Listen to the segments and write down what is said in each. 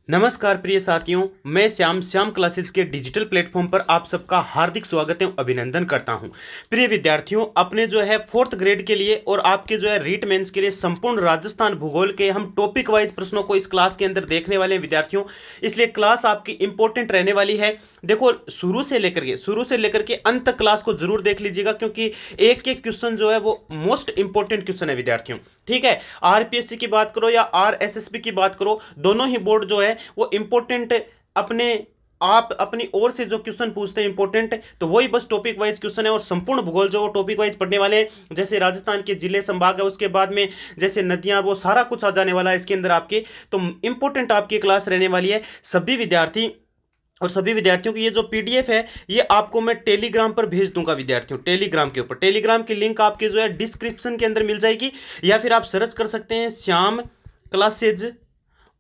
नमस्कार प्रिय साथियों, मैं श्याम क्लासेस के डिजिटल प्लेटफॉर्म पर आप सबका हार्दिक स्वागत एवं अभिनंदन करता हूं। प्रिय विद्यार्थियों, अपने जो है 4th ग्रेड के लिए और आपके जो है रीट मेंस के लिए संपूर्ण राजस्थान भूगोल के हम टॉपिक वाइज प्रश्नों को इस क्लास के अंदर देखने वाले हैं विद्यार्थियों। इसलिए क्लास आपकी इंपॉर्टेंट रहने वाली है। देखो, शुरू से लेकर के अंत तक क्लास को जरूर देख लीजिएगा, क्योंकि एक एक क्वेश्चन जो है वो मोस्ट इंपॉर्टेंट क्वेश्चन है विद्यार्थियों। ठीक है, आरपीएससी की बात करो या आरएसएसबी की बात करो, दोनों ही बोर्ड जो है वो इंपॉर्टेंट अपने आप अपनी ओर से जो क्वेश्चन पूछते हैं इंपॉर्टेंट, तो वही बस टॉपिक वाइज क्वेश्चन है। और संपूर्ण भूगोल जो टॉपिक वाइज पढ़ने वाले हैं, जैसे राजस्थान के जिले संभाग है, उसके बाद में जैसे नदियां, वो सारा कुछ आ जाने वाला है इसके अंदर आपके। तो इंपॉर्टेंट आपकी क्लास रहने वाली है। सभी विद्यार्थियों की ये जो पीडीएफ है ये आपको मैं टेलीग्राम पर भेज दूंगा विद्यार्थियों। टेलीग्राम के ऊपर, टेलीग्राम की लिंक आपके जो है डिस्क्रिप्शन के अंदर मिल जाएगी, या फिर आप सर्च कर सकते हैं श्याम क्लासेज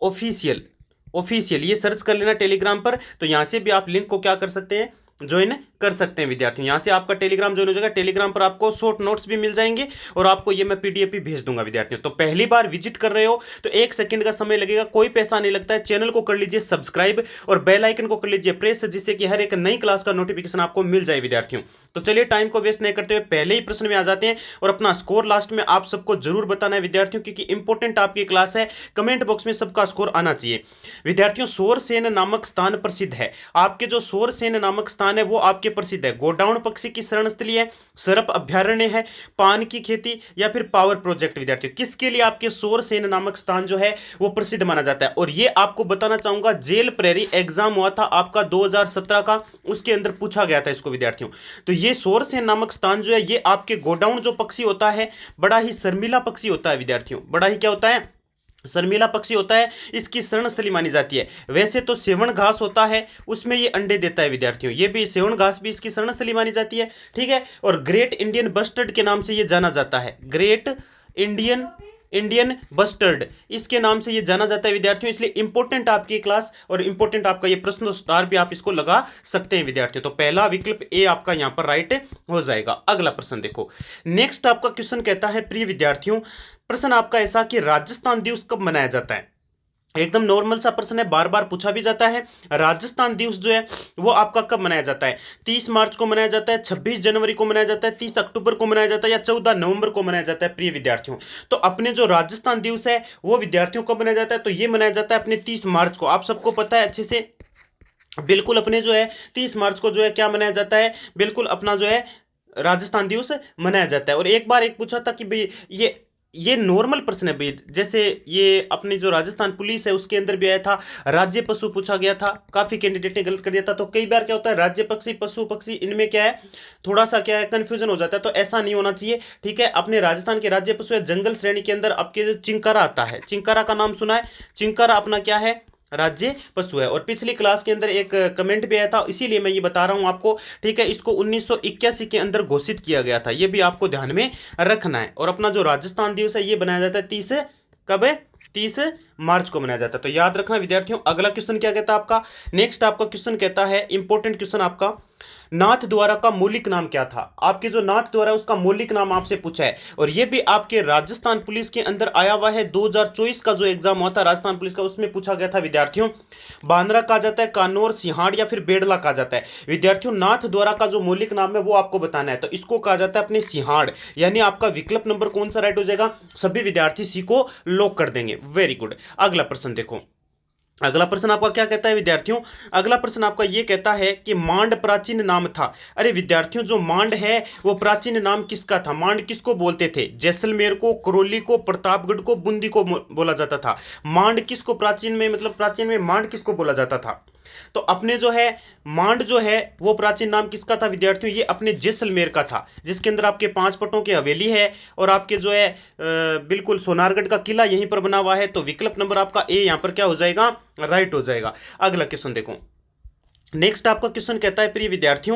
ऑफिशियल ये सर्च कर लेना टेलीग्राम पर। तो यहां से भी आप लिंक को क्या कर सकते हैं, ज्वाइन कर सकते हैं विद्यार्थियों। यहां से आपका टेलीग्राम ज्वाइन हो जाएगा। टेलीग्राम पर आपको शॉर्ट नोट्स भी मिल जाएंगे और आपको ये मैं पीडीएफ भी भेज दूंगा विद्यार्थियों। तो पहली बार विजिट कर रहे हो तो 1 सेकंड का समय लगेगा, कोई पैसा नहीं लगता है। चैनल को कर लीजिए सब्सक्राइब और बेल आइकन को कर लीजिए प्रेस, जिससे कि हर एक नई क्लास का नोटिफिकेशन आपको मिल जाए विद्यार्थियों। तो चलिए टाइम को वेस्ट नहीं करते हुए पहले ही प्रश्न में आ जाते हैं, और अपना स्कोर लास्ट में आप सबको जरूर बताना है विद्यार्थियों, क्योंकि इंपॉर्टेंट आपकी क्लास है। कमेंट बॉक्स में सबका स्कोर आना चाहिए विद्यार्थियों। सोरसेन नामक स्थान प्रसिद्ध है। आपके जो सोरसेन नामक स्थान है वो आपके प्रसिद्ध है। गोडाउन पक्षी की शरण स्थली है, सरप अभ्यारण्य है, पान की खेती, या फिर पावर प्रोजेक्ट विद्यार्थियों। किसके लिए आपके सोरसेन नामक स्थान जो है वो प्रसिद्ध माना जाता है? और ये आपको बताना चाहूंगा, जेल प्रेरी एग्जाम हुआ था आपका 2017 का, उसके अंदर पूछा गया था इसको विद्यार्थियों। तो ये सोरसेन नामक स्थान जो है ये आपके गोडाउन जो पक्षी होता है, बड़ा ही शर्मिला पक्षी होता है विद्यार्थियों। बड़ा ही क्या होता है? शर्मिला पक्षी होता है। इसकी शरणस्थली मानी जाती है। वैसे तो सेवन घास होता है, उसमें ये अंडे देता है विद्यार्थियों। ये भी सेवन घास भी इसकी शरणस्थली मानी जाती है। ठीक है, और ग्रेट इंडियन बस्टर्ड के नाम से ये जाना जाता है। ग्रेट इंडियन बस्टर्ड, इसके नाम से ये जाना जाता है विद्यार्थियों। इसलिए इंपॉर्टेंट आपकी क्लास और इंपॉर्टेंट आपका ये प्रश्न स्टार भी आप इसको लगा सकते हैं विद्यार्थियों। तो पहला विकल्प ए आपका यहां पर राइट हो जाएगा। अगला प्रश्न देखो, नेक्स्ट आपका क्वेश्चन कहता है, प्रिय विद्यार्थियों, प्रश्न आपका ऐसा कि राजस्थान दिवस कब मनाया जाता है? एकदम नॉर्मल सा प्रश्न है, बार बार पूछा भी जाता है। राजस्थान दिवस जो है वो आपका कब मनाया जाता है? 30 मार्च को मनाया जाता है, 26 जनवरी को मनाया जाता है, 30 अक्टूबर को मनाया जाता है, या 14 नवंबर को मनाया जाता है? प्रिय विद्यार्थियों, तो अपने जो राजस्थान दिवस है वो विद्यार्थियों कब मनाया जाता है? तो ये मनाया जाता है अपने 30 मार्च को। आप सबको पता है अच्छे से, बिल्कुल अपने जो है 30 मार्च को जो है क्या मनाया जाता है? बिल्कुल अपना जो है राजस्थान दिवस मनाया जाता है। और एक बार एक पूछा था कि भाई ये नॉर्मल प्रश्न है भाई, जैसे ये अपनी जो राजस्थान पुलिस है उसके अंदर भी आया था, राज्य पशु पूछा गया था, काफी कैंडिडेट ने गलत कर दिया था। तो कई बार क्या होता है, राज्य पक्षी पशु पक्षी इनमें क्या है, थोड़ा सा क्या है कंफ्यूजन हो जाता है। तो ऐसा नहीं होना चाहिए। ठीक है, अपने राजस्थान के राज्य पशु है जंगल श्रेणी के अंदर आपके जो चिंकारा आता है, चिंकारा का नाम सुना है? चिंकारा अपना क्या है, राज्य पशु है। और पिछली क्लास के अंदर एक कमेंट भी आया था, इसीलिए मैं ये बता रहा हूं आपको। ठीक है, इसको 1981 के अंदर घोषित किया गया था, ये भी आपको ध्यान में रखना है। और अपना जो राजस्थान दिवस है ये बनाया जाता है 30 कब है, 30 मार्च को मनाया जाता है। तो याद रखना विद्यार्थियों। अगला क्वेश्चन क्या कहता है आपका, नेक्स्ट आपका क्वेश्चन कहता है, इंपॉर्टेंट क्वेश्चन आपका, नाथ द्वारा का मौलिक नाम क्या था? आपके जो नाथ द्वारा उसका मौलिक नाम आपसे पूछा है, और ये भी आपके राजस्थान पुलिस के अंदर आया हुआ है। 2024 का जो एग्जाम हुआ था राजस्थान पुलिस का, उसमें पूछा गया था विद्यार्थियों। बांद्रा कहा जाता है, कानौर, सिहाड़, या फिर बेड़ला कहा जाता है? विद्यार्थियों, नाथ द्वारा का जो मौलिक नाम है वो आपको बताना है। तो इसको कहा जाता है अपने सिहाड़, यानी आपका विकल्प नंबर कौन सा राइट हो जाएगा? सभी विद्यार्थी सी को लॉक कर देंगे। Very good. अगला प्रश्न देखो, अगला प्रश्न आपका क्या कहता है विद्यार्थियों? अगला प्रश्न आपका ये कहता है कि मांड प्राचीन नाम था। अरे विद्यार्थियों, जो मांड है वो प्राचीन नाम किसका था? मांड किसको बोलते थे? जैसलमेर को, करौली को, प्रतापगढ़ को, बूंदी को बोला जाता था। मांड किसको प्राचीन में, मतलब प्राचीन में मांड किसको बोला जाता था? तो अपने जो है मांड जो है वो प्राचीन नाम किसका था विद्यार्थियों? ये अपने जैसलमेर का था, जिसके अंदर आपके 5 पटों की हवेली है, और आपके जो है बिल्कुल सोनारगढ़ का किला यहीं पर बना हुआ है। तो विकल्प नंबर आपका ए यहां पर क्या हो जाएगा? राइट हो जाएगा। अगला क्वेश्चन देखो, नेक्स्ट आपका क्वेश्चन कहता है प्रिय विद्यार्थियों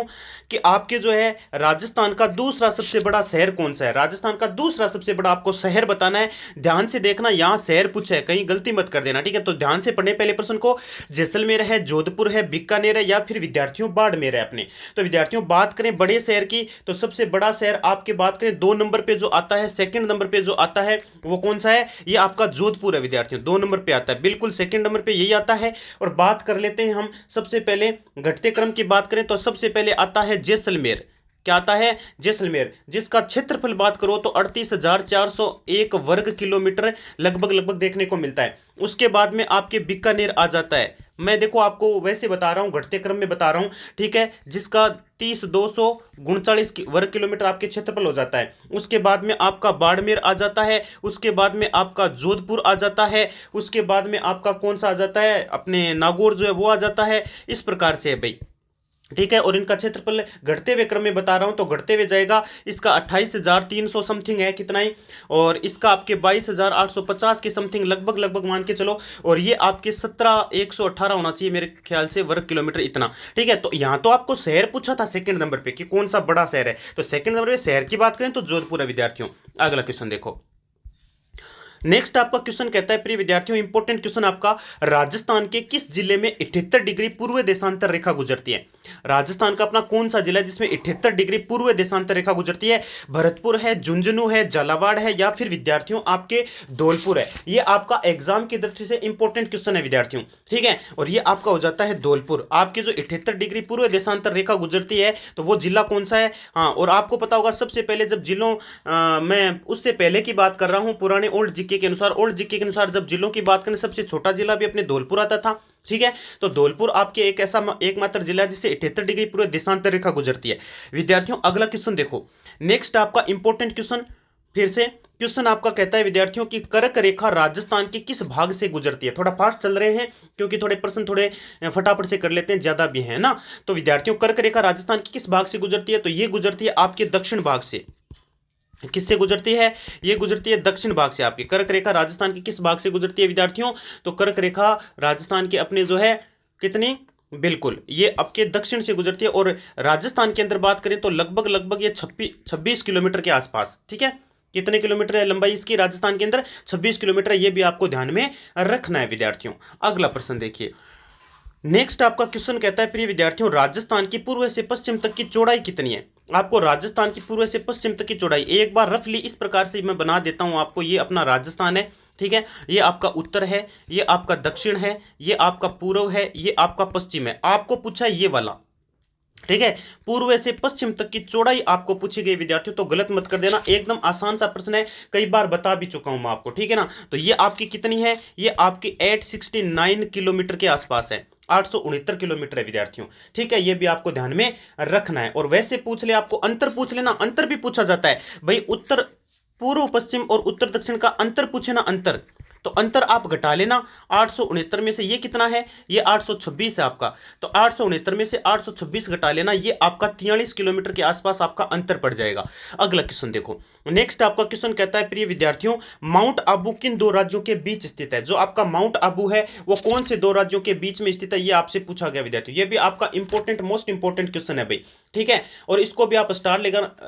कि आपके जो है राजस्थान का दूसरा सबसे बड़ा शहर कौन सा है। राजस्थान का दूसरा सबसे बड़ा आपको शहर बताना है। ध्यान से देखना, यहां शहर पूछा है, कहीं गलती मत कर देना, ठीक है। तो ध्यान से पढ़ने पहले प्रश्न को। जैसलमेर है, जोधपुर है, बीकानेर है, या फिर विद्यार्थियों बाड़मेर है अपने। तो विद्यार्थियों बात करें बड़े शहर की, तो सबसे बड़ा शहर आपके बात करें 2 नंबर पे जो आता है, सेकंड नंबर पे जो आता है वो कौन सा है, ये आपका जोधपुर है विद्यार्थियों, 2 नंबर पे आता है, बिल्कुल सेकंड नंबर पे यही आता है। और बात कर लेते हैं हम सबसे पहले घटते क्रम की बात करें तो सबसे पहले आता है जैसलमेर। क्या आता है, जैसलमेर, जिसका क्षेत्रफल बात करो तो 38,401 वर्ग किलोमीटर लगभग लगभग देखने को मिलता है। उसके बाद में आपके बीकानेर आ जाता है। मैं देखो आपको वैसे बता रहा हूं, घटते क्रम में बता रहा हूं, ठीक है, जिसका 30,239 वर्ग किलोमीटर आपके क्षेत्रफल हो जाता है। उसके बाद में आपका बाड़मेर आ जाता है, उसके बाद में आपका जोधपुर आ जाता है, उसके बाद में आपका कौन सा आ जाता है, अपने नागौर जो है वो आ जाता है। इस प्रकार से है भाई, ठीक है। और इनका क्षेत्रफल घटते हुए क्रम में बता रहा हूं तो घटते हुए जाएगा। इसका 28,300 समथिंग है, कितना ही, और इसका आपके 22,850 के समथिंग लगभग लगभग मान के चलो। और ये आपके 17,118 होना चाहिए मेरे ख्याल से वर्ग किलोमीटर, इतना, ठीक है। तो यहां तो आपको शहर पूछा था सेकंड नंबर पे कि कौन सा बड़ा शहर है, तो सेकंड नंबर पे शहर की बात करें तो जोधपुर है विद्यार्थियों। अगला क्वेश्चन देखो। नेक्स्ट आपका क्वेश्चन कहता है प्रिय विद्यार्थियों, इंपॉर्टेंट क्वेश्चन आपका, राजस्थान के किस जिले में 78 डिग्री पूर्व देशांतर रेखा गुजरती है। राजस्थान का अपना कौन सा जिला है जिसमें 78 डिग्री पूर्व देशांतर रेखा गुजरती है। भरतपुर है, झुंझुनू है, झालावाड़ है, या फिर विद्यार्थियों आपके धौलपुर है। ये आपका एग्जाम की दृष्टि से इंपॉर्टेंट क्वेश्चन है विद्यार्थियों, ठीक है। और ये आपका हो जाता है धौलपुर। आपके जो 78 डिग्री पूर्व देशांतर रेखा गुजरती है तो वो जिला कौन सा है। हाँ, और आपको पता होगा सबसे पहले जब जिलों मैं उससे पहले की बात कर रहा हूं, पुराने ओल्ड जीके के अनुसार, ओल्ड जीके के अनुसार जब जिलों की बात करें सबसे छोटा जिला भी अपने धौलपुर आता था, ठीक है। तो धौलपुर आपके एक ऐसा एकमात्र जिला है जिससे 78 डिग्री पूर्व देशांतर रेखा गुजरती है विद्यार्थियों। अगला क्वेश्चन देखो, नेक्स्ट आपका इंपॉर्टेंट क्वेश्चन, फिर से क्वेश्चन आपका कहता है विद्यार्थियों की कर्क रेखा राजस्थान के किस भाग से गुजरती है। थोड़ा फास्ट चल रहे हैं क्योंकि थोड़े प्रश्न थोड़े फटाफट से कर लेते हैं, ज्यादा भी है ना। तो विद्यार्थियों कर्क रेखा राजस्थान की किस भाग से गुजरती है, तो ये गुजरती है आपके दक्षिण भाग से। किससे गुजरती है, ये गुजरती है दक्षिण भाग से। आपकी कर्क रेखा राजस्थान की किस भाग से गुजरती है विद्यार्थियों, तो कर्क रेखा राजस्थान के अपने जो है कितनी, बिल्कुल ये आपके दक्षिण से गुजरती है। और राजस्थान के अंदर बात करें तो लगभग लगभग ये 26 किलोमीटर के आसपास, ठीक है। कितने किलोमीटर है लंबाई इसकी राजस्थान के अंदर, 26 किलोमीटर, ये भी आपको ध्यान में रखना है विद्यार्थियों। अगला प्रश्न देखिए, नेक्स्ट आपका क्वेश्चन कहता है प्रिय विद्यार्थियों, राजस्थान की पूर्व से पश्चिम तक की चौड़ाई कितनी है। आपको राजस्थान की पूर्व से पश्चिम तक की चौड़ाई एक बार रफली इस प्रकार से मैं बना देता हूं आपको। ये अपना राजस्थान है, ठीक है, ये आपका उत्तर है, ये आपका दक्षिण है, ये आपका पूर्व है, ये आपका पश्चिम है। आपको पूछा ये वाला, ठीक है, पूर्व से पश्चिम तक की चौड़ाई आपको पूछी गई विद्यार्थियों, तो गलत मत कर देना। एकदम आसान सा प्रश्न है, कई बार बता भी चुका हूं मैं आपको, ठीक है ना। तो ये आपकी कितनी है, ये आपकी 869 किलोमीटर के आसपास है, 869 किलोमीटर है विद्यार्थियों, ठीक है। ये भी आपको ध्यान में रखना है। और वैसे पूछ ले आपको अंतर पूछ लेना, अंतर भी पूछा जाता है भाई, उत्तर पूर्व पश्चिम और उत्तर दक्षिण का अंतर पूछे ना, अंतर, तो अंतर आप घटा लेना। 869 में से ये कितना है, ये 826 है आपका, तो 869 में से 826 घटा लेना, ये आपका 43 किलोमीटर के आसपास आपका अंतर पड़ जाएगा। अगला क्वेश्चन देखो, नेक्स्ट आपका क्वेश्चन कहता है प्रिय विद्यार्थियों, माउंट आबू किन दो राज्यों के बीच स्थित है। जो आपका माउंट आबू है वो कौन से दो राज्यों के बीच में स्थित है, ये आपसे पूछा गया विद्यार्थियों। ये भी आपका इंपॉर्टेंट मोस्ट इंपॉर्टेंट क्वेश्चन है भाई, ठीक है। और इसको भी आप स्टार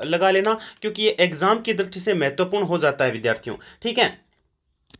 लगा लेना क्योंकि ये एग्जाम की दृष्टि से महत्वपूर्ण हो जाता है विद्यार्थियों, ठीक है।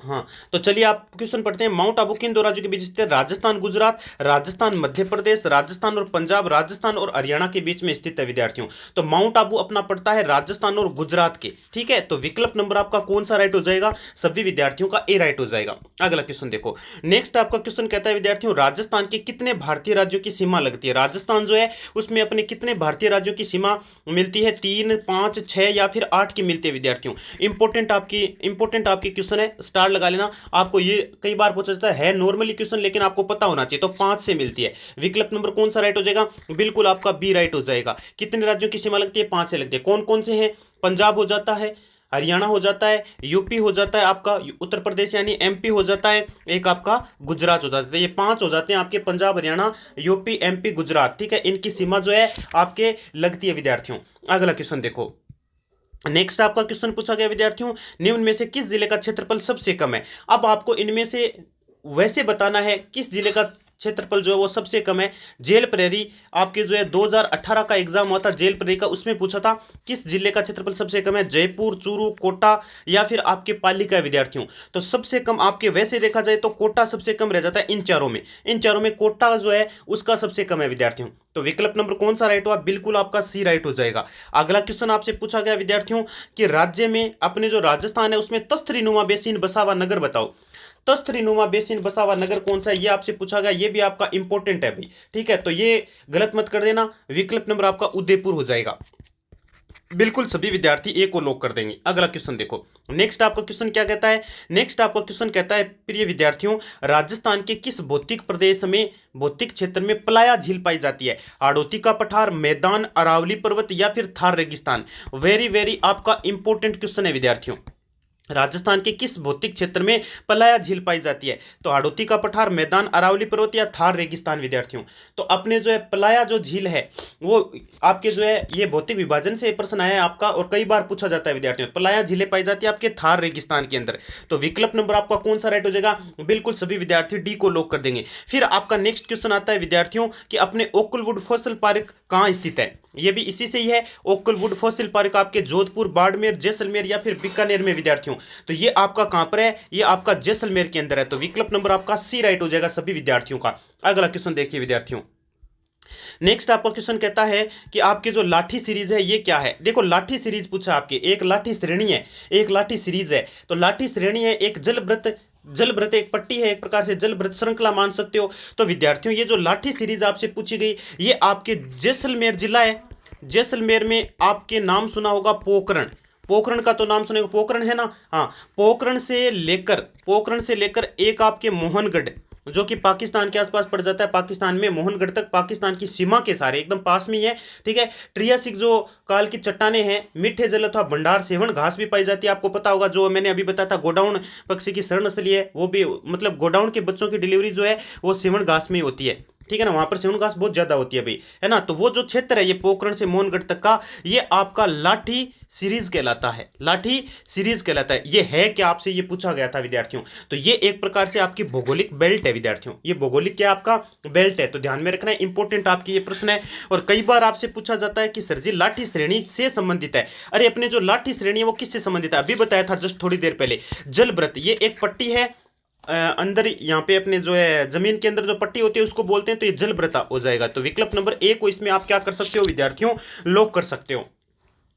हाँ, तो चलिए आप क्वेश्चन पढ़ते हैं। माउंट आबू किन दो राज्यों के बीच स्थित है, राजस्थान गुजरात, राजस्थान मध्य प्रदेश, राजस्थान और पंजाब, राजस्थान और हरियाणा के बीच में स्थित है विद्यार्थियों। तो माउंट आबू अपना पड़ता है राजस्थान और गुजरात के, ठीक है। तो विकल्प नंबर आपका कौन सा राइट हो जाएगा, सभी विद्यार्थियों का ए राइट हो जाएगा। अगला क्वेश्चन देखो, नेक्स्ट आपका क्वेश्चन कहता है विद्यार्थियों, राजस्थान के कितने भारतीय राज्यों की सीमा लगती है। राजस्थान जो है उसमें अपने कितने भारतीय राज्यों की सीमा मिलती है, 3, 5, 6 या फिर 8 की मिलती है विद्यार्थियों। इंपॉर्टेंट आपकी क्वेश्चन है, स्टार लगा लेना। आपको ये कई बार पूछा जाता है नॉर्मली क्वेश्चन, लेकिन आपको पता होना चाहिए। तो 5 से मिलती है। विकल्प नंबर कौन सा राइट हो जाएगा, बिल्कुल आपका बी राइट हो जाएगा। कितने राज्यों की सीमा लगती है, 5 से लगती है। कौन कौन से हैं, पंजाब हो जाता है, हरियाणा हो जाता है, यूपी हो जाता है, आपका उत्तर प्रदेश यानी एमपी हो जाता है, एक आपका गुजरात हो जाता है। ये 5 हो जाते हैं आपके, पंजाब, हरियाणा, यूपी, एमपी, गुजरात, ठीक है। इनकी सीमा जो है आपके लगती है विद्यार्थियों। अगला क्वेश्चन देखो, नेक्स्ट आपका क्वेश्चन पूछा गया विद्यार्थियों, निम्न में से किस जिले का क्षेत्रफल सबसे कम है। अब आपको इनमें से वैसे बताना है किस जिले का क्षेत्रफल जो है वो सबसे कम है। जेल प्रेरी आपके जो है 2018 का एग्जाम हुआ था जेल प्रेरी का, उसमें पूछा था किस जिले का क्षेत्रफल सबसे कम है, जयपुर, चूरू, कोटा या फिर आपके पाली का विद्यार्थियों। तो सबसे कम आपके वैसे देखा जाए तो कोटा सबसे कम रह जाता है इन चारों में कोटा जो है उसका सबसे कम है विद्यार्थियों। तो विकल्प नंबर कौन सा राइट हुआ, बिल्कुल आपका सी राइट हो जाएगा। अगला क्वेश्चन आपसे पूछा गया विद्यार्थियों कि राज्य में अपने जो राजस्थान है उसमें तस्थरीनुमा बेसिन बसा हुआ नगर बताओ। तस्थरीनुमा बेसिन बसा हुआ नगर कौन सा है ये आपसे पूछा गया, ये भी आपका इंपॉर्टेंट है भाई, ठीक है। तो ये गलत मत कर देना, विकल्प नंबर आपका उदयपुर हो जाएगा। बिल्कुल सभी विद्यार्थी ए को लॉक कर देंगे। अगला क्वेश्चन देखो, नेक्स्ट आपका क्वेश्चन क्या कहता है, नेक्स्ट आपका क्वेश्चन कहता है प्रिय विद्यार्थियों राजस्थान के किस भौतिक प्रदेश में भौतिक क्षेत्र में पलाया झील पाई जाती है, हाड़ौती का पठार, मैदान, अरावली पर्वत या फिर थार रेगिस्तान। वेरी वेरी आपका इंपॉर्टेंट क्वेश्चन है विद्यार्थियों, राजस्थान के किस भौतिक क्षेत्र में पलाया झील पाई जाती है, तो हाड़ौती का पठार, मैदान, अरावली पर्वत या थार रेगिस्तान विद्यार्थियों। तो अपने जो है पलाया जो झील है वो आपके जो है ये भौतिक विभाजन से प्रश्न आया है आपका और कई बार पूछा जाता है विद्यार्थियों, पलाया झीलें पाई जाती है आपके थार रेगिस्तान के अंदर। तो विकल्प नंबर आपका कौन सा राइट हो जाएगा, बिल्कुल सभी विद्यार्थी डी को लॉक कर देंगे। फिर आपका नेक्स्ट क्वेश्चन आता है विद्यार्थियों कि अपने ओकलवुड फॉसिल पार्क कहाँ स्थित है, ये भी इसी से ही है। ओकलवुड फॉसिल पार्क आपके जोधपुर, बाड़मेर, जैसलमेर या फिर बीकानेर में विद्यार्थियों। तो ये आपका कहां पर है, ये आपका जैसलमेर के अंदर है। तो विकल्प नंबर आपका सी राइट हो जाएगा सभी विद्यार्थियों का। अगला क्वेश्चन देखिए विद्यार्थियों, नेक्स्ट आपका क्वेश्चन कहता है कि आपकी जो लाठी सीरीज है ये क्या है। देखो लाठी सीरीज पूछा आपके, एक लाठी श्रेणी है एक लाठी सीरीज है। तो लाठी श्रेणी है एक जलव्रत एक पट्टी है, एक प्रकार से जलव्रत श्रृंखला मान सकते हो। तो विद्यार्थियों ये जो लाठी सीरीज आपसे पूछी गई ये आपके जैसलमेर जिला है। जैसलमेर में आपके नाम सुना होगा पोखरण, पोखरण का तो नाम सुनेगा, पोखरण है ना, हाँ। पोखरण से लेकर एक आपके मोहनगढ़ जो कि पाकिस्तान के आसपास पड़ जाता है, पाकिस्तान में मोहनगढ़ तक पाकिस्तान की सीमा के सारे एकदम पास में ही है, ठीक है। ट्रियासिक जो काल की चट्टाने हैं, मीठे जल अथवा भंडार सेवन घास भी पाई जाती है। आपको पता होगा जो मैंने अभी बताया था गोडाउन पक्षी की शरण स्थली है, वो भी मतलब गोडाउन के बच्चों की डिलीवरी जो है वो सेवन घास में ही होती है, ठीक है ना, वहां पर सेवन घास बहुत ज्यादा होती है भाई, है ना। तो वो जो क्षेत्र है ये पोखरण से मोहनगढ़ तक का ये आपका लाठी सीरीज कहलाता है, लाठी सीरीज कहलाता है। ये है क्या आपसे ये पूछा गया था विद्यार्थियों। तो ये एक प्रकार से आपकी भौगोलिक बेल्ट है विद्यार्थियों, ये भौगोलिक क्या आपका बेल्ट है। तो ध्यान में रखना है, इंपॉर्टेंट आपकी ये प्रश्न है। और कई बार आपसे पूछा जाता है कि सर जी लाठी श्रेणी से संबंधित है, अरे अपने जो लाठी श्रेणी है वो किससे संबंधित है, अभी बताया था जस्ट थोड़ी देर पहले। जलव्रत ये एक पट्टी है अंदर यहाँ पे अपने जो है जमीन के अंदर जो पट्टी होती है उसको बोलते हैं, तो ये जलव्रता हो जाएगा। तो विकल्प नंबर ए को इसमें आप क्या कर सकते हो विद्यार्थियों, लॉक कर सकते हो।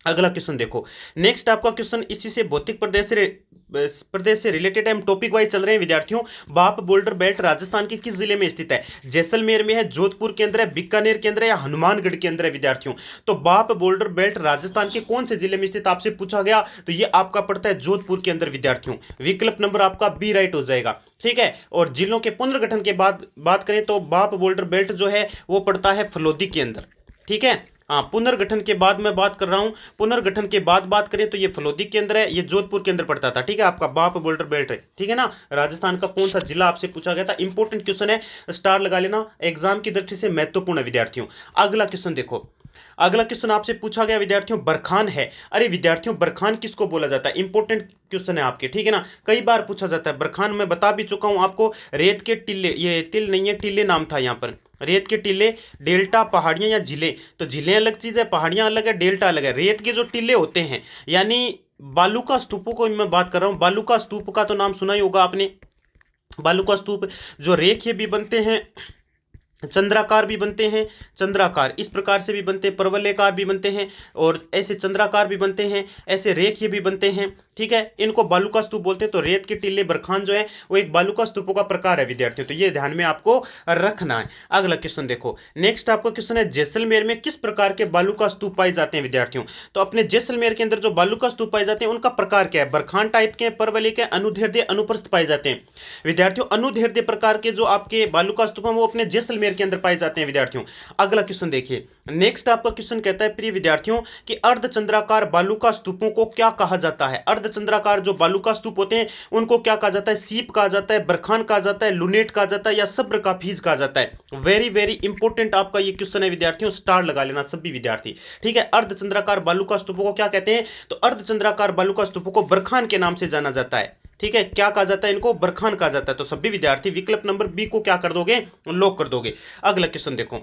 अगला क्वेश्चन देखो, नेक्स्ट आपका क्वेश्चन इसी से भौतिक प्रदेश से रिलेटेड है, हम टॉपिक वाइज चल रहे हैं विद्यार्थियों। बाप बोल्डर बेल्ट राजस्थान के किस जिले में स्थित है, जैसलमेर में है, जोधपुर के अंदर है, बीकानेर के अंदर है या हनुमानगढ़ के अंदर है विद्यार्थियों। तो बाप बोल्डर बेल्ट राजस्थान के कौन से जिले में स्थित आपसे पूछा गया, तो ये आपका पड़ता है जोधपुर के अंदर विद्यार्थियों। विकल्प नंबर आपका बी राइट हो जाएगा, ठीक है। और जिलों के पुनर्गठन के बाद बात करें तो बाप बोल्डर बेल्ट जो है वो पड़ता है फलोदी के अंदर, ठीक है। हाँ पुनर्गठन के बाद मैं बात कर रहा हूं, पुनर्गठन के बाद बात करें तो ये फलोदी के अंदर है, ये जोधपुर के अंदर पड़ता था, ठीक है। आपका बाप बोल्डर बेल्ट है, ठीक है ना। राजस्थान का कौन सा जिला आपसे पूछा गया था, इंपॉर्टेंट क्वेश्चन है, स्टार लगा लेना, एग्जाम की दृष्टि से महत्वपूर्ण है विद्यार्थियों। अगला क्वेश्चन देखो, अगला क्वेश्चन आपसे पूछा गया विद्यार्थियों बरखान है। अरे विद्यार्थियों बरखान किसको बोला जाता है, इंपॉर्टेंट क्वेश्चन है आपके, ठीक है ना, कई बार पूछा जाता है। बरखान मैं बता भी चुका हूं आपको, रेत के टिल्ले, ये तिल नहीं है टिल्ले नाम था यहाँ पर, रेत के टिल्ले, डेल्टा, पहाड़ियां या झीलें। तो झीलें अलग चीज है, पहाड़ियां अलग है, डेल्टा अलग है। रेत के जो टिल्ले होते हैं यानी बालू का स्तूपों को मैं बात कर रहा हूं, बालू का स्तूप का तो नाम सुना ही होगा आपने। बालू का स्तूप जो रेखीय भी बनते हैं, चंद्राकार भी बनते हैं, चंद्राकार इस प्रकार से भी बनते हैं, परवलयकार भी बनते हैं और ऐसे चंद्राकार भी बनते हैं, ऐसे रेखीय भी बनते हैं, ठीक है। इनको बालूका स्तूप बोलते हैं। तो रेत के टिल्ले बरखान जो है वो एक बालूका स्तूपों का प्रकार है विद्यार्थियों, तो ये ध्यान में आपको रखना है। अगला क्वेश्चन देखो, नेक्स्ट आपका क्वेश्चन है जैसलमेर में किस प्रकार के बालूका स्तूप पाए जाते हैं विद्यार्थियों। तो अपने जैसलमेर के अंदर जो बालूका स्तूप पाए जाते हैं उनका प्रकार क्या है, बरखान टाइप के, परवलय के, अनुदैर्ध्य, अनुप्रस्थ पाए जाते हैं विद्यार्थियों। अनुदैर्ध्य प्रकार के जो आपके बालूका स्तूप है वो अपने जैसलमेर के अंदर पाए जाते हैं विद्यार्थियों। अगला क्वेश्चन देखिए, नेक्स्ट आपका क्वेश्चन कहता है प्रिय विद्यार्थियों कि अर्धचंद्राकार बालूका स्तूपों को क्या कहा जाता है। अर्धचंद्राकार जो बालूका स्तूप होते हैं उनको क्या कहा जाता है, सीप कहा जाता है, बरखान कहा जाता है, लुनेट कहा जाता है या सब्र का फीज कहा जाता है। वेरी वेरी इंपॉर्टेंट आपका ये क्वेश्चन है विद्यार्थियों, स्टार लगा लेना सभी विद्यार्थी, ठीक है। अर्धचंद्राकार बालूका स्तूपों को क्या कहते हैं, तो अर्धचंद्राकार बालूका स्तूपों को बरखान के नाम से जाना जाता है, ठीक है, क्या कहा जाता है इनको, बरखान कहा जाता है। तो सभी विद्यार्थी विकल्प नंबर बी को क्या कर दोगे, लॉक कर दोगे। अगला क्वेश्चन देखो,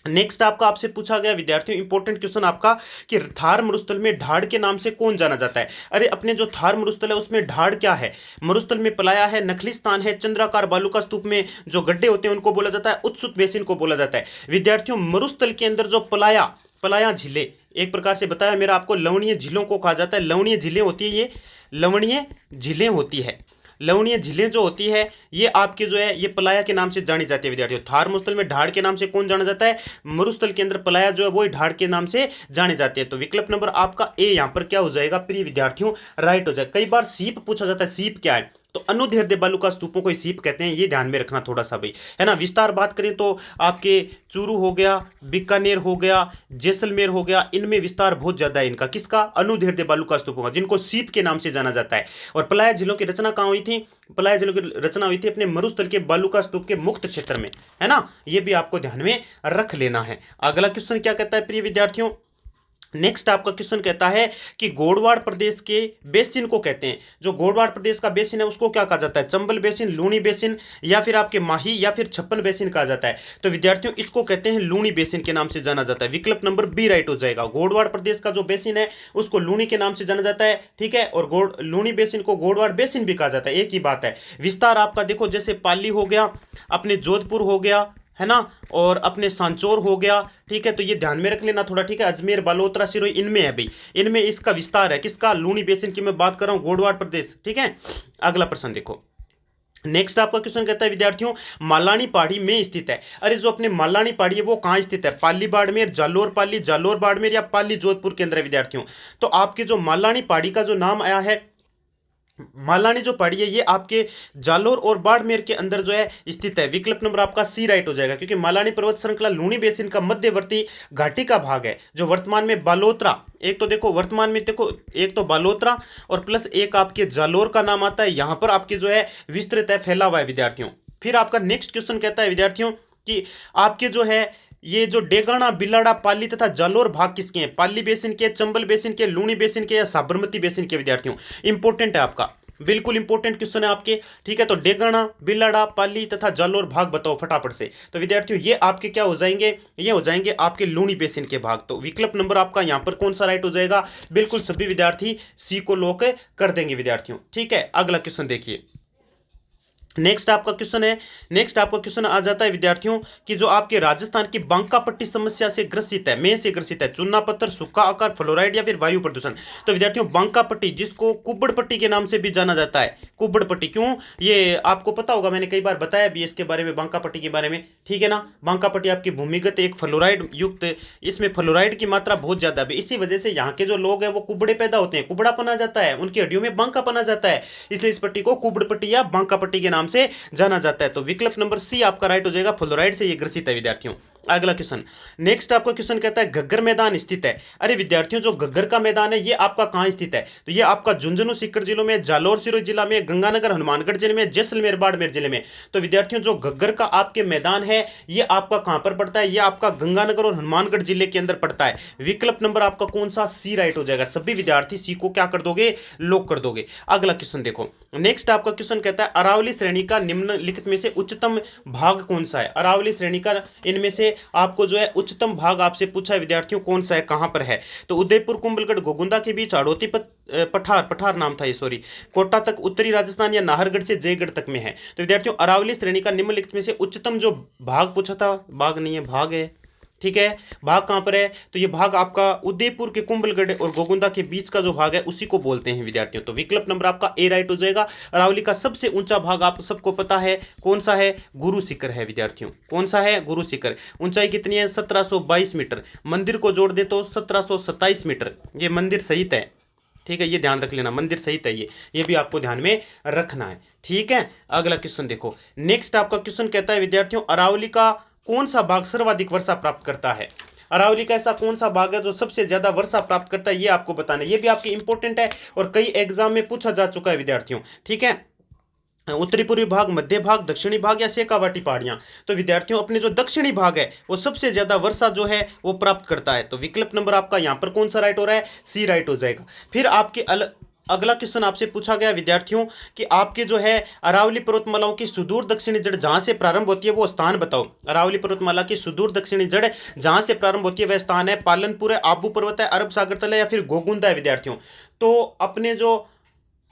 नेक्स्ट आपका आपसे पूछा गया विद्यार्थियों इंपॉर्टेंट क्वेश्चन आपका कि थार मरुस्थल में ढाड़ के नाम से कौन जाना जाता है। अरे अपने जो थार मरुस्थल है उसमें ढाड़ क्या है, मरुस्थल में पलाया है, नखलिस्तान है, चंद्राकार बालू का स्तूप में जो गड्ढे होते हैं उनको बोला जाता है, उत्सुक बेसिन को बोला जाता है। विद्यार्थियों मरुस्थल के अंदर जो पलाया पलाया झीलें, एक प्रकार से बताया मेरा आपको, लवणीय झीलों को कहा जाता है। लवणीय झीलें होती है, ये लवणीय झीलें होती है। लवणीय झीलें जो होती है ये आपके जो है ये पलाया के नाम से जानी जाती है विद्यार्थियों। थार मरुस्थल में ढाड़ के नाम से कौन जाना जाता है, मरुस्थल के अंदर पलाया जो है वो ढाड़ के नाम से जाने जाते हैं। तो विकल्प नंबर आपका ए यहां पर क्या हो जाएगा प्रिय विद्यार्थियों, राइट हो जाएगा। कई बार सीप पूछा जाता है, सीप क्या है, तो अनुदैर्ध्य बालू का स्तूपों को सीप कहते हैं, ये ध्यान में रखना थोड़ा सा भाई, है ना। विस्तार बात करें तो आपके चूरू हो गया, बीकानेर हो गया, जैसलमेर हो गया, इनमें विस्तार बहुत ज्यादा है इनका, किसका, अनुदैर्ध्य बालू का स्तूपों का, जिनको सीप के नाम से जाना जाता है। और पलाया झीलों की रचना कहां हुई थी, पलाया झीलों की रचना हुई थी अपने मरुस्थल के बालू का स्तूप के मुक्त क्षेत्र में, है ना। ये भी आपको ध्यान में रख लेना है। अगला क्वेश्चन क्या कहता है प्रिय विद्यार्थियों, नेक्स्ट आपका क्वेश्चन कहता है कि गोडवाड़ प्रदेश के बेसिन को कहते हैं, जो गोडवाड़ प्रदेश का बेसिन है उसको क्या कहा जाता है, चंबल बेसिन, लूणी बेसिन, या फिर आपके माही या फिर छप्पन बेसिन कहा जाता है। तो विद्यार्थियों इसको कहते हैं लूणी बेसिन के नाम से जाना जाता है। विकल्प नंबर बी राइट हो जाएगा। गोडवाड़ प्रदेश का जो बेसिन है उसको लूणी के नाम से जाना जाता है, ठीक है। और लूणी बेसिन को गोडवाड़ बेसिन भी कहा जाता है, एक ही बात है। विस्तार आपका देखो, जैसे पाली हो गया, अपने जोधपुर हो गया, है ना, और अपने सांचौर हो गया, ठीक है। तो ये ध्यान में रख लेना थोड़ा, ठीक है। अजमेर, बालोतरा, सिरोही, इनमें है भाई, इनमें इसका विस्तार है, किसका, लूणी बेसिन की मैं बात कर रहा हूं, गोडवाड़ प्रदेश, ठीक है। अगला प्रश्न देखो, नेक्स्ट आपका क्वेश्चन कहता है विद्यार्थियों मालानी पहाड़ी में स्थित है। अरे जो अपने मालानी पहाड़ी है वो कहां स्थित है, पाली बाड़मेर, जालोर पाली, जालोर बाड़मेर या पाली जोधपुर के अंदर है विद्यार्थियों। तो आपके जो मालानी पहाड़ी का जो नाम आया है, मालानी जो पहाड़ी है ये आपके जालोर और बाड़मेर के अंदर जो है स्थित है। विकल्प नंबर आपका सी राइट हो जाएगा, क्योंकि मालानी पर्वत श्रृंखला लूणी बेसिन का मध्यवर्ती घाटी का भाग है, जो वर्तमान में बालोतरा, एक तो देखो वर्तमान में देखो, एक तो बालोतरा और प्लस एक आपके जालोर का नाम आता है, यहां पर आपके जो है विस्तृत है, फैला हुआ है विद्यार्थियों। फिर आपका नेक्स्ट क्वेश्चन कहता है विद्यार्थियों कि आपके जो है ये जो डेगाना, बिलाड़ा, पाली तथा जालोर भाग किसके हैं, पाली बेसिन के, चंबल बेसिन के, लूणी बेसिन के या साबरमती बेसिन के विद्यार्थियों। इंपॉर्टेंट है आपका, बिल्कुल इंपॉर्टेंट क्वेश्चन है आपके, ठीक है। तो डेगाना, बिलाड़ा, पाली तथा जालोर भाग बताओ फटाफट से। तो विद्यार्थियों ये आपके क्या हो जाएंगे, ये हो जाएंगे आपके लूणी बेसिन के भाग। तो विकल्प नंबर आपका यहां पर कौन सा राइट हो जाएगा, बिल्कुल सभी विद्यार्थी सी को लॉक कर देंगे विद्यार्थियों, ठीक है। अगला क्वेश्चन देखिए, नेक्स्ट आपका क्वेश्चन है, नेक्स्ट आपका क्वेश्चन आ जाता है विद्यार्थियों कि जो आपके राजस्थान की बांका पट्टी समस्या से ग्रसित है, में से ग्रसित है, चूना पत्थर, सूखा आकार, फ्लोराइड या फिर वायु प्रदूषण। तो विद्यार्थियों बांका पट्टी, जिसको कुब्बड़ पट्टी के नाम से भी जाना जाता है, कुब्बड़ पट्टी, क्यों, ये आपको पता होगा, मैंने कई बार बताया भी इसके बारे में, बांका पट्टी के बारे में, ठीक है ना। बांका पट्टी आपकी भूमिगत एक फ्लोराइड युक्त, इसमें फ्लोराइड की मात्रा बहुत ज्यादा है, इसी वजह से यहाँ के जो लोग हैं वो कुबड़े पैदा होते हैं, कुबड़ापन आ जाता है, उनकी हड्डियों में बांकापन आ जाता है, इसलिए इस पट्टी को कुब्बड़ पट्टी या बांका पट्टी के नाम से जाना जाता है। तो विकल्प नंबर सी आपका राइट हो जाएगा, फ्लोराइड से ये ग्रसित है विद्यार्थियों। अगला क्वेश्चन, नेक्स्ट आपका क्वेश्चन कहता है घग्गर मैदान स्थित है। अरे विद्यार्थियों जो घग्गर का मैदान है ये आपका कहां स्थित है, तो ये आपका झुंझुनू सीकर जिलों में, जालोर सिरोही जिला में, गंगानगर हनुमानगढ़ जिले में, जैसलमेर बाड़मेर जिले में। तो विद्यार्थियों जो घग्गर का आपके मैदान है ये आपका कहां पर पड़ता है, ये आपका गंगानगर और हनुमानगढ़ जिले के अंदर पड़ता है। विकल्प नंबर आपका कौन सा, सी राइट हो जाएगा। सभी विद्यार्थी सी को क्या कर दोगे, लॉक कर दोगे। अगला क्वेश्चन देखो, नेक्स्ट आपका क्वेश्चन कहता है अरावली श्रेणी का निम्नलिखित में से उच्चतम भाग कौन सा है। अरावली श्रेणी का इनमें से आपको जो है उच्चतम भाग आपसे पूछा है विद्यार्थियों कौन सा है, कहां पर है। तो उदयपुर, कुंभलगढ़, गोगुंदा के बीच, हाड़ौती, पठार नाम था ये, सॉरी, कोटा तक, उत्तरी राजस्थान या नाहरगढ़ से जयगढ़ तक में है। तो विद्यार्थियों अरावली श्रेणी का निम्नलिखित में से उच्चतम जो भाग पूछा था, भाग नहीं है, भाग है, ठीक है। भाग कहां पर है, तो ये भाग आपका उदयपुर के, कुंभलगढ़ और गोगुंदा के बीच का जो भाग है उसी को बोलते हैं विद्यार्थियों। तो विकल्प नंबर आपका ए राइट हो जाएगा। अरावली का सबसे ऊंचा भाग आप सबको पता है कौन सा है, गुरु शिखर है विद्यार्थियों। कौन सा है, गुरु शिखर। ऊंचाई कितनी है, 1722 मीटर। मंदिर को जोड़ दे तो 1727 मीटर, ये मंदिर सहित है, ठीक है। ये ध्यान रख लेना, मंदिर सहित है ये भी आपको ध्यान में रखना है, ठीक है। अगला क्वेश्चन देखो, नेक्स्ट आपका क्वेश्चन कहता है विद्यार्थियों अरावली का कौन सा भाग सर्वाधिक वर्षा प्राप्त करता है। अरावली का ऐसा कौन सा भाग है जो सबसे ज्यादा वर्षा प्राप्त करता है, ये आपको बताना है। ये भी आपके इंपॉर्टेंट है और कई एग्जाम में पूछा जा चुका है विद्यार्थियों, ठीक है। उत्तरी पूर्वी भाग, मध्य भाग, दक्षिणी भाग या शेखावाटी पहाड़ियां। तो विद्यार्थियों अपने जो दक्षिणी भाग है वो सबसे ज्यादा वर्षा जो है वो प्राप्त करता है। तो विकल्प नंबर आपका यहां पर कौन सा राइट हो रहा है, सी राइट हो जाएगा। फिर आपके अगला क्वेश्चन आपसे पूछा गया विद्यार्थियों कि आपके जो है अरावली पर्वतमालाओं की सुदूर दक्षिणी जड़ जहां से प्रारंभ होती है वो स्थान बताओ। अरावली पर्वतमाला की सुदूर दक्षिणी जड़ जहां से प्रारंभ होती है वह स्थान है पालनपुर है, आबू पर्वत है, अरब सागर तल है या फिर गोगुंदा है विद्यार्थियों। तो अपने जो,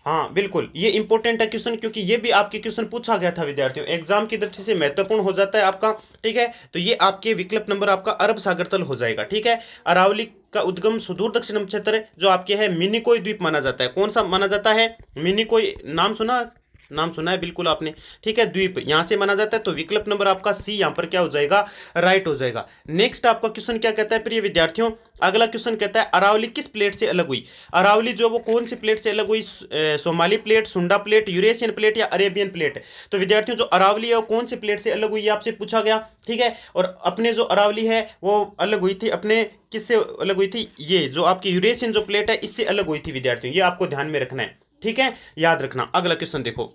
हाँ बिल्कुल ये इंपॉर्टेंट है क्वेश्चन, क्योंकि ये भी आपके क्वेश्चन पूछा गया था विद्यार्थियों, एग्जाम की दृष्टि से महत्वपूर्ण हो जाता है आपका। ठीक है, तो ये आपके विकल्प नंबर आपका अरब सागर तल हो जाएगा। ठीक है, अरावली का उद्गम सुदूर दक्षिण क्षेत्र जो आपके है मिनिकोय द्वीप माना जाता है। कौन सा माना जाता है? मिनिकोय, नाम सुना, नाम सुना है बिल्कुल आपने। ठीक है, द्वीप यहां से माना जाता है, तो विकल्प नंबर आपका सी यहां पर क्या हो जाएगा? राइट हो जाएगा। नेक्स्ट आपका क्वेश्चन क्या कहता है प्रिय विद्यार्थियों? अगला क्वेश्चन कहता है अरावली किस प्लेट से अलग हुई? अरावली जो वो कौन सी प्लेट से अलग हुई? सोमाली प्लेट, सुंडा प्लेट, यूरेशियन प्लेट या अरेबियन प्लेट? तो विद्यार्थियों जो अरावली है वो कौन सी प्लेट से अलग हुई आपसे पूछा गया। ठीक है, और अपने जो अरावली है वो अलग हुई थी अपने किससे अलग हुई थी? ये जो आपकी यूरेशियन जो प्लेट है इससे अलग हुई थी विद्यार्थियों, ये आपको ध्यान में रखना है। ठीक है, याद रखना। अगला क्वेश्चन देखो,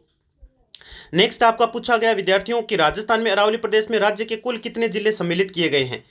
नेक्स्ट आपका पूछा गया विद्यार्थियों कि राजस्थान में अरावली प्रदेश में राज्य के कुल कितने जिले सम्मिलित किए गए हैं?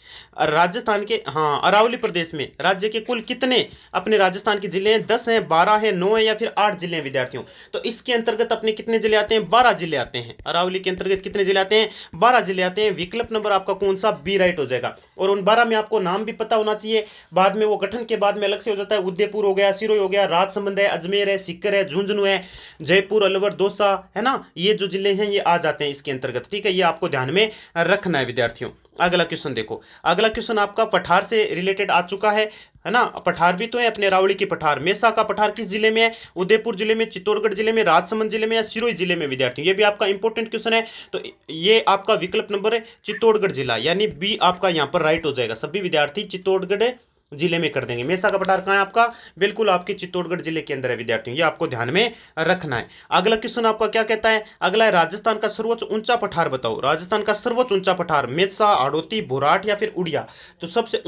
राजस्थान के, हाँ अरावली प्रदेश में राज्य के कुल कितने अपने राजस्थान के जिले हैं? 10 हैं, 12 हैं, 9 है या फिर 8 जिले हैं विद्यार्थियों? तो इसके अंतर्गत अपने कितने जिले आते हैं? 12 जिले आते हैं। अरावली के अंतर्गत कितने जिले आते हैं? 12 जिले आते हैं। विकल्प नंबर आपका कौन सा? बी राइट हो जाएगा। और उन 12 में आपको नाम भी पता होना चाहिए, बाद में वो गठन के बाद में अलग से हो जाता है। उदयपुर हो गया, सिरोही हो गया, राजसमंद है, अजमेर है, सीकर है, झुंझुनू है, जयपुर, अलवर, दौसा है ना, ये जो जिले हैं ये आ जाते हैं इसके अंतर्गत। ठीक है, ये आपको ध्यान में रखना है विद्यार्थियों। अगला क्वेश्चन देखो, अगला क्वेश्चन आपका पठार से रिलेटेड आ चुका है ना। पठार भी तो है अपने अरावली की पठार। मेसा का पठार किस जिले में है? उदयपुर जिले में, चित्तौड़गढ़ जिले में, राजसमंद जिले में या सिरोही जिले में विद्यार्थियों? ये भी आपका इंपॉर्टेंट क्वेश्चन है। तो ये आपका विकल्प नंबर है चित्तौड़गढ़ जिला, यानी बी आपका यहां पर राइट हो जाएगा। सभी विद्यार्थी चित्तौड़गढ़ जिले में कर देंगे। मेसा का पठार कहाँ है आपका? बिल्कुल आपके चित्तौड़गढ़ जिले के अंदर है विद्यार्थियों, ये आपको ध्यान में रखना है। अगला क्वेश्चन आपका क्या कहता है? अगला है राजस्थान का सर्वोच्च ऊंचा पठार बताओ। राजस्थान का सर्वोच्च ऊंचा पठार मेसा, हाड़ौती, भोराट या फिर उड़िया? तो सबसे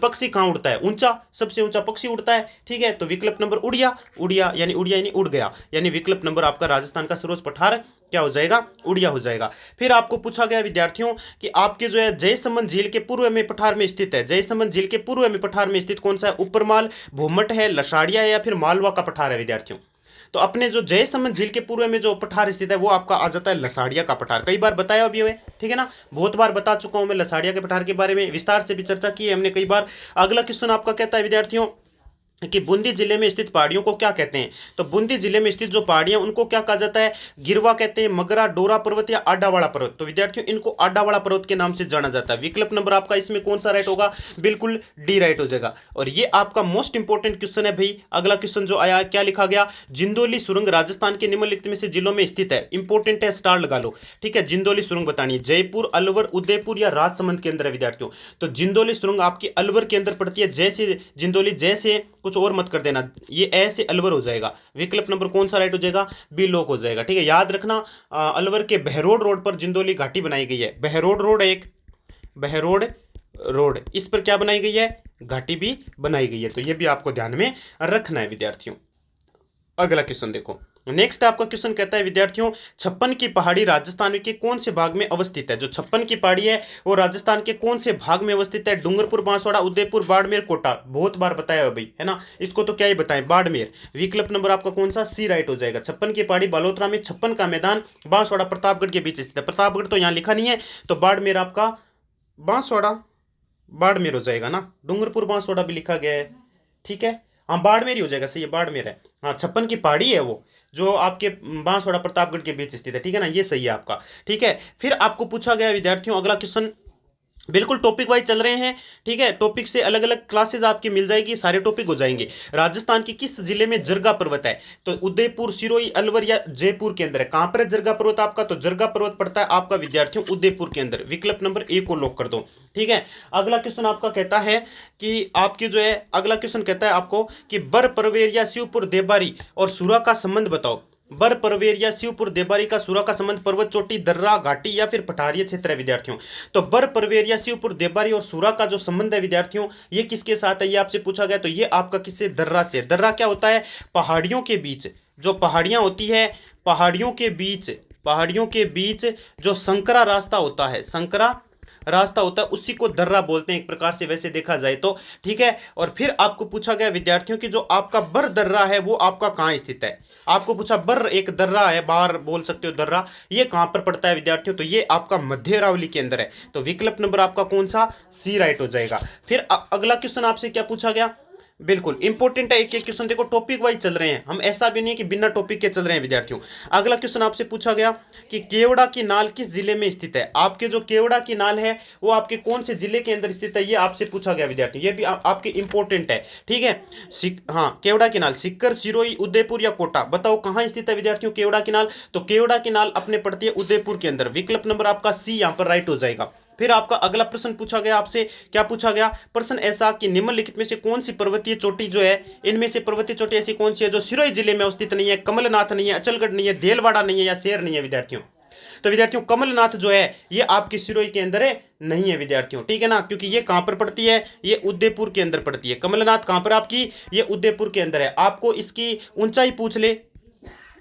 पक्षी कहाँ उड़ता है? ऊंचा, सबसे ऊंचा पक्षी उड़ता है। ठीक है, तो विकल्प नंबर उड़िया, उड़िया यानी उड़ गया, यानी विकल्प नंबर आपका राजस्थान का सर्वोच्च पठार क्या हो जाएगा? उड़िया हो जाएगा। फिर आपको पूछा गया विद्यार्थियों कि आपके जो है जयसमंद झील के पूर्व में पठार में स्थित है, जयसमंद झील के पूर्व में पठार में स्थित कौन सा है? उपरमाल, भूमट है, लसाड़िया है या फिर मालवा का पठार है विद्यार्थियों? तो अपने जो जयसमंद झील के पूर्व में जो पठार स्थित है वो आपका आ जाता है लसाड़िया का पठार। कई बार बताया अभी हुए, ठीक है ना, बहुत बार बता चुका हूं मैं लसाड़िया के पठार के बारे में, विस्तार से भी चर्चा की है हमने कई बार। अगला क्वेश्चन आपका कहता है विद्यार्थियों कि बूंदी जिले में स्थित पहाड़ियों को क्या कहते हैं? तो बूंदी जिले में स्थित जो पहाड़ियां उनको क्या कहा जाता है? गिरवा कहते हैं, मगरा, डोरा पर्वत या आडावाड़ा पर्वत? तो विद्यार्थियों इनको आडावाड़ा पर्वत के नाम से जाना जाता है। विकल्प नंबर आपका इसमें कौन सा राइट होगा? बिल्कुल डी राइट हो जाएगा। और ये आपका मोस्ट इंपोर्टेंट क्वेश्चन है भाई। अगला क्वेश्चन जो आया क्या लिखा गया? जिंदोली सुरंग राजस्थान के निम्नलिखित में से जिलों में स्थित है। इंपोर्टेंट है, स्टार लगा लो। ठीक है, जिंदोली सुरंग बतानी है, जयपुर, अलवर, उदयपुर या राजसमंद के अंदर है विद्यार्थियों? तो जिंदोली सुरंग आपकी अलवर के अंदर पड़ती है। जैसे जिंदोली, जैसे कुछ और मत कर देना, ये ऐसे अलवर हो जाएगा। विकल्प नंबर कौन सा राइट हो जाएगा? बी लोक हो जाएगा। ठीक है, याद रखना अलवर के बहरोड रोड पर जिंदोली घाटी बनाई गई है। बहरोड रोड, एक बहरोड रोड, इस पर क्या बनाई गई है? घाटी भी बनाई गई है। तो ये भी आपको ध्यान में रखना है विद्यार्थियों। अगला क्वेश्चन देखो, नेक्स्ट आपका क्वेश्चन कहता है विद्यार्थियों छप्पन की पहाड़ी राजस्थान के कौन से भाग में अवस्थित है? जो छप्पन की पहाड़ी है वो राजस्थान के कौन से भाग में अवस्थित है? डूंगरपुर, बांसवाड़ा, उदयपुर, बाड़मेर, कोटा? बहुत बार बताया भाई, है ना, इसको तो क्या ही बताएं, बाड़मेर। विकल्प नंबर आपका कौन सा? सी राइट हो जाएगा। छप्पन की पहाड़ी बालोतरा में, छप्पन का मैदान बांसवाड़ा, प्रतापगढ़ के बीच स्थित है। प्रतापगढ़ तो यहाँ लिखा नहीं है, तो बाड़मेर आपका बांसवाड़ा बाड़मेर हो जाएगा ना। डूंगरपुर बांसवाड़ा भी लिखा गया है, ठीक है, हाँ बाड़मेर ही हो जाएगा, सही है, बाड़मेर है। हाँ, छप्पन की पहाड़ी है वो जो आपके बांसवाड़ा प्रतापगढ़ के बीच स्थित है, ठीक है ना, ये सही है आपका। ठीक है, फिर आपको पूछा गया विद्यार्थियों अगला क्वेश्चन, बिल्कुल टॉपिक वाइज चल रहे हैं। ठीक है, टॉपिक से अलग अलग क्लासेस आपकी मिल जाएगी, सारे टॉपिक हो जाएंगे। राजस्थान के किस जिले में जरगा पर्वत है? तो उदयपुर, सिरोही, अलवर या जयपुर के अंदर है? कहां पर है जरगा पर्वत आपका? तो जरगा पर्वत पड़ता है आपका विद्यार्थियों उदयपुर के अंदर। विकल्प नंबर ए को लॉक कर दो। ठीक है, अगला क्वेश्चन आपका कहता है कि आपके जो है अगला क्वेश्चन कहता है आपको कि बर परवेर या शिवपुर देबारी और सुरा का संबंध बताओ। बर परवेर या शिवपुर देबारी का सुरा का संबंध पर्वत चोटी, दर्रा, घाटी या फिर पठारीय क्षेत्र है विद्यार्थियों? तो बर परवेर या शिवपुर देबारी और सुरा का जो संबंध है विद्यार्थियों ये किसके साथ है? ये आपसे पूछा गया, तो ये आपका किससे? दर्रा से। दर्रा क्या होता है? पहाड़ियों के बीच जो पहाड़ियां होती है, पहाड़ियों के बीच जो संकरा रास्ता होता है, संकरा रास्ता होता है उसी को दर्रा बोलते हैं एक प्रकार से वैसे देखा जाए तो, ठीक है। और फिर आपको पूछा गया विद्यार्थियों की जो आपका बर दर्रा है वो आपका कहाँ स्थित है। आपको पूछा बर एक दर्रा है, बाहर बोल सकते हो दर्रा, ये कहां पर पड़ता है विद्यार्थियों, तो ये आपका मध्य अरावली के अंदर है। तो विकल्प नंबर आपका कौन सा, सी राइट हो जाएगा। फिर अगला क्वेश्चन आपसे क्या पूछा गया, बिल्कुल इंपॉर्टेंट है, एक एक क्वेश्चन देखो टॉपिक वाइज चल रहे हैं हम, ऐसा भी नहीं है कि बिना टॉपिक के चल रहे हैं विद्यार्थियों। अगला क्वेश्चन आपसे पूछा गया कि केवड़ा की नाल किस जिले में स्थित है। आपके जो केवड़ा की नाल है वो आपके कौन से जिले के अंदर स्थित है, ये आपसे पूछा गया विद्यार्थी, ये भी आपके इंपॉर्टेंट है, ठीक है। हाँ, केवड़ा की नाल सीकर, सिरोही, उदयपुर या कोटा, बताओ कहां स्थित है विद्यार्थियों केवड़ा की नाल। तो केवड़ा की नाल अपने पड़ती है उदयपुर के अंदर, विकल्प नंबर आपका सी यहां पर राइट हो जाएगा। फिर आपका अगला प्रश्न पूछा गया आपसे, क्या पूछा गया प्रश्न ऐसा कि निम्नलिखित में से कौन सी पर्वतीय चोटी जो है, इनमें से पर्वतीय चोटी ऐसी कौन सी है जो सिरोही जिले में स्थित नहीं है, कमलनाथ नहीं है, अचलगढ़ नहीं है, देलवाड़ा नहीं है या शेर नहीं है विद्यार्थियों। तो विद्यार्थियों कमलनाथ जो है ये आपकी सिरोही के अंदर है, नहीं है विद्यार्थियों, ठीक है ना, क्योंकि ये कहां पर पड़ती है, ये उदयपुर के अंदर पड़ती है। कमलनाथ कहां पर आपकी, ये उदयपुर के अंदर है। आपको इसकी ऊंचाई पूछ ले,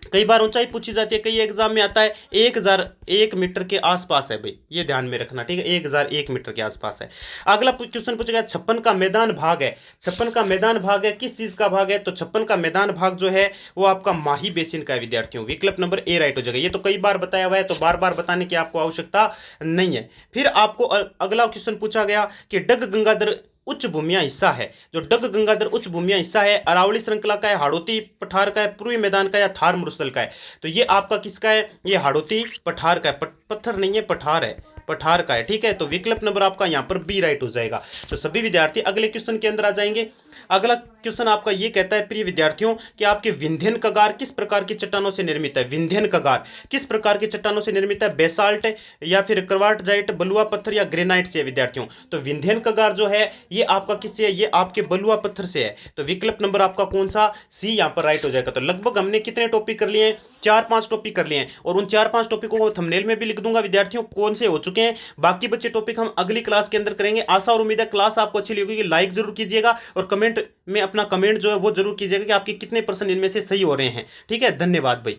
कई बार ऊंचाई पूछी जाती है, कई एग्जाम में आता है 1001 मीटर के आसपास है भाई, ये ध्यान में रखना, ठीक है, 1001 मीटर के आसपास है। अगला क्वेश्चन पूछेगा 56 का मैदान भाग है, 56 का मैदान भाग है किस चीज का भाग है, तो 56 का मैदान भाग जो है वो आपका माही बेसिन का है विद्यार्थियों, विकल्प नंबर ए राइट हो जाएगा। ये तो कई बार बताया हुआ है तो बार बार बताने की आपको आवश्यकता नहीं है। फिर आपको अगला क्वेश्चन पूछा गया कि डग गंगाधर उच्च भूमिया हिस्सा है, जो डग गंगाधर उच्च भूमिया हिस्सा है अरावली श्रृंखला का है, हाड़ौती पठार का है, पूर्वी मैदान का या थार मरुस्थल का है। तो ये आपका किसका है, ये हाड़ौती पठार का है, पत्थर नहीं है पठार है, पठार का है, ठीक है। तो विकल्प नंबर आपका यहां पर बी राइट हो जाएगा। तो सभी विद्यार्थी अगले क्वेश्चन के अंदर आ जाएंगे। अगला क्वेश्चन आपका ये कहता है प्रिय विद्यार्थियों कि आपके विंध्यन कगार किस प्रकार की चट्टानों से निर्मित है। विंध्यन कगार किस प्रकार की चट्टानों से निर्मित है, बेसाल्ट या फिर क्वार्टजाइट, बलुआ पत्थर या ग्रेनाइट से है विद्यार्थियों। तो विंध्यन कगार जो है ये आपका किससे है, ये आपके बलुआ पत्थर से है। तो विकल्प नंबर आपका कौन सा, सी यहां पर राइट हो जाएगा। तो लगभग हमने कितने टॉपिक कर लिए हैं, 4-5 टॉपिक कर लिए हैं, और उन 4-5 टॉपिकों को थंबनेल में भी लिख दूंगा विद्यार्थियों कौन से हो चुके हैं। बाकी बच्चे टॉपिक हम अगली क्लास के अंदर करेंगे। आशा और उम्मीद है क्लास आपको अच्छी लगी, लाइक जरूर कीजिएगा और कमेंट में अपना कमेंट जो है वो जरूर कीजिएगा कि आपके कितने % इनमें से सही हो रहे हैं, ठीक है। धन्यवाद भाई।